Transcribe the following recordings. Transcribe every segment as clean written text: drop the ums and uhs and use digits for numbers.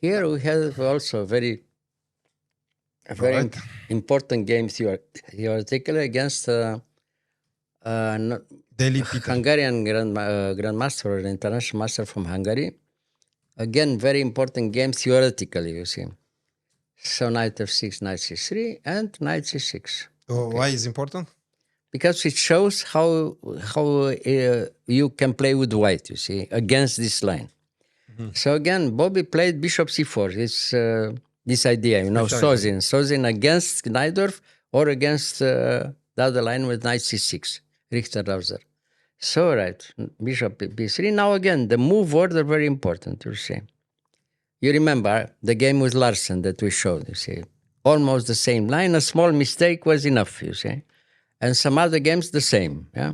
Here we have also a very Right. important game theoretically against Dely Peter. Hungarian grandmaster or international master from Hungary. Again, very important game theoretically, you see. So knight f6, knight c3, and knight c6. Oh, why is important? Because it shows how you can play with white, you see, against this line. So again, Bobby played bishop c4. It's this idea, Sozin against Najdorf or against the other line with knight c6, Richter-Rauser. So right, bishop b3. Now again, the move order very important, you see. You remember the game with Larsen that we showed, you see. Almost the same line, a small mistake was enough, you see. And some other games the same, yeah?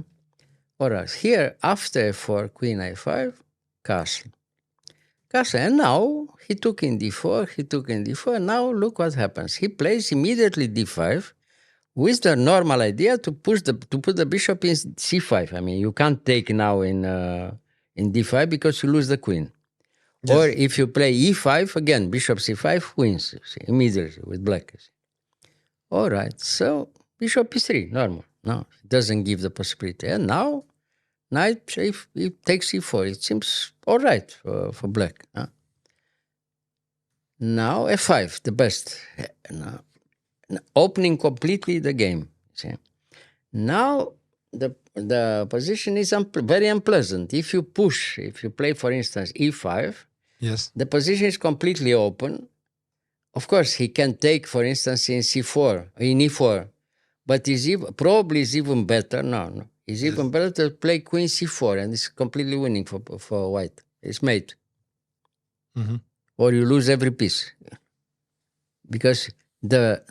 All right, here, after f4, queen a5, castle. Castle, and now he took in d4, now look what happens. He plays immediately d5 with the normal idea to put the bishop in c5. I mean, you can't take now in d5 because you lose the queen. Yes. Or if you play e5, again, bishop c5 wins immediately with black. All right, so bishop e3, normal. No, it doesn't give the possibility. And now, knight, if he takes e4, it seems all right for black. Now f5, the best. Now, opening completely the game. See? Now the position is very unpleasant. If you play, for instance, e5, yes, the position is completely open. Of course, he can take, for instance, in c4, in e4, but probably is even better. No. It's even better to play queen c4, and it's completely winning for white. It's mate. Mm-hmm. Or you lose every piece. Because the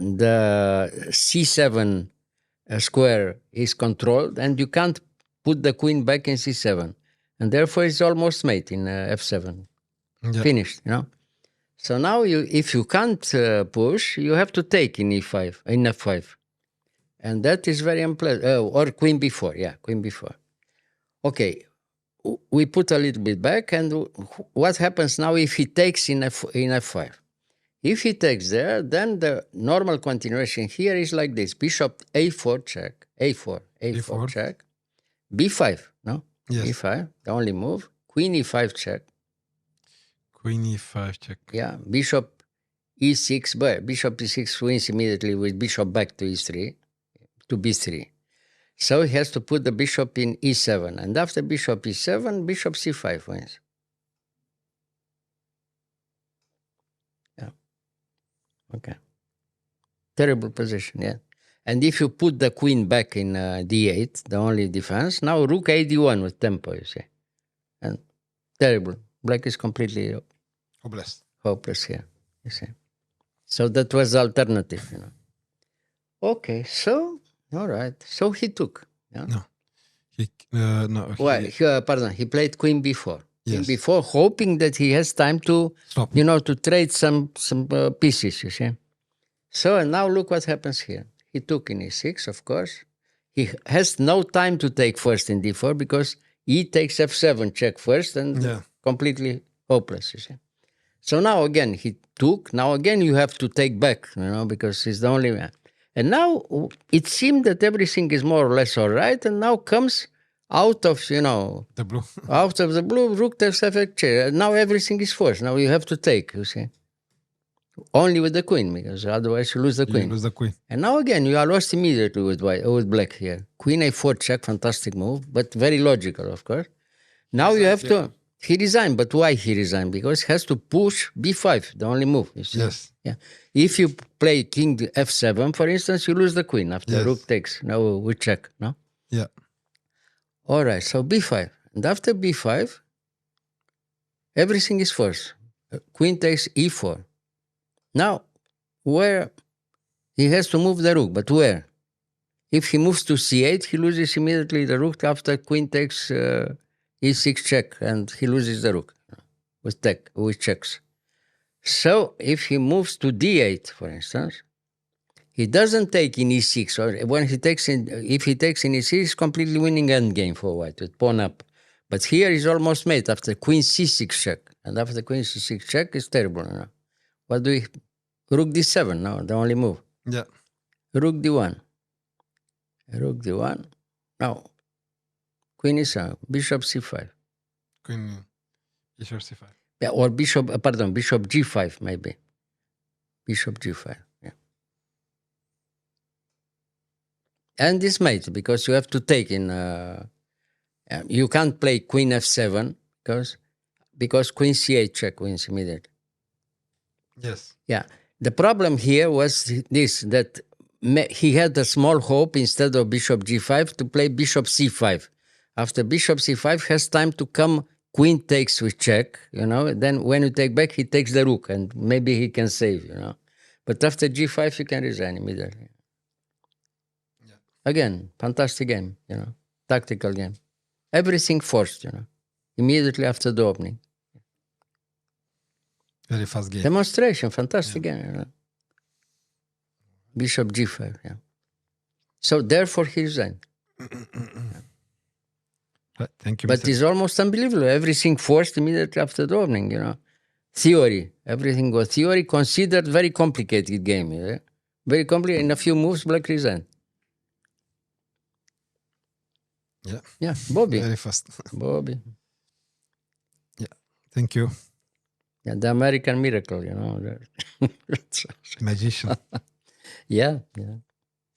c7 square is controlled, and you can't put the queen back in c7. And therefore, it's almost mate in f7. Yeah. Finished, So now, if you can't push, you have to take in e5, in f5. And that is very unpleasant. Or queen b4, queen b4. Okay, we put a little bit back, and what happens now if he takes in f5? If he takes there, then the normal continuation here is like this. Bishop a4 check, a4 check, b5, no? Yes. b5, the only move. Queen e5 check. Queen e5 check. Yeah, bishop e6, but bishop e6 wins immediately with bishop back to e3, to b3. So he has to put the bishop in e7, and after bishop e7, bishop c5 wins. Yeah. Okay. Terrible position, yeah. And if you put the queen back in d8, the only defense, now rook a d1 with tempo, you see. And terrible. Black is completely hopeless here, you see. So that was the alternative, Okay, so, all right. So he took. Yeah? No. He played queen b4. Yes. Queen b4, hoping that he has time to, stop. To trade some pieces, you see. So, and now look what happens here. He took in e6, of course. He has no time to take first in d4 because he takes f7 check first and completely hopeless, you see. So now again, he took. Now again, you have to take back, because he's the only man. And now it seemed that everything is more or less all right. And now comes out of, the blue. out of the blue, rook takes f8 check. Now everything is forced. Now you have to take, you see. Only with the queen, because otherwise you lose the queen. You lose the queen. And now again, you are lost immediately with black here. Queen a4 check, fantastic move, but very logical, of course. Now you have to... He resigned, but why he resigned? Because he has to push b5, the only move. You see? Yes. Yeah. If you play king f7, for instance, you lose the queen after rook takes. Now we check, no? Yeah. All right, so b5. And after b5, everything is forced. Queen takes e4. Now, where he has to move the rook, but where? If he moves to c8, he loses immediately the rook after queen takes e6 check, and he loses the rook with checks. So if he moves to d8, for instance, he doesn't take in e6, or when if he takes in e6, he's completely winning endgame for white with pawn up. But here he's almost mate after queen c6 check. And after queen c6 check is terrible. You know? What do we? Rook d7, no, the only move. Yeah. Rook d1. Rook d1. No. Queen e7. Bishop c5. Queen bishop c5. Yeah, or bishop g5 maybe. Bishop g5. Yeah. And this mate, because you have to take in. You can't play queen f7 because queen c8 check wins immediately. Yes. Yeah. The problem here was this, that he had a small hope instead of bishop g5 to play bishop c5. After bishop c5 has time to come, queen takes with check, you know, then when you take back, he takes the rook and maybe he can save, you know. But after g5, you can resign immediately. Yeah. Again, fantastic game, you know, tactical game. Everything forced, you know, immediately after the opening. Very fast game. Demonstration, fantastic game, you know. Bishop g5, yeah. So therefore he resigned. Thank you, But Mr. it's almost unbelievable. Everything forced immediately after the opening, you know. Theory, everything was theory, considered very complicated game. Yeah? Very complicated. In a few moves, black resigned. Yeah. Yeah, Bobby. Very fast. Bobby. Yeah. Thank you. Yeah, the American miracle, you know. Magician. Yeah, yeah.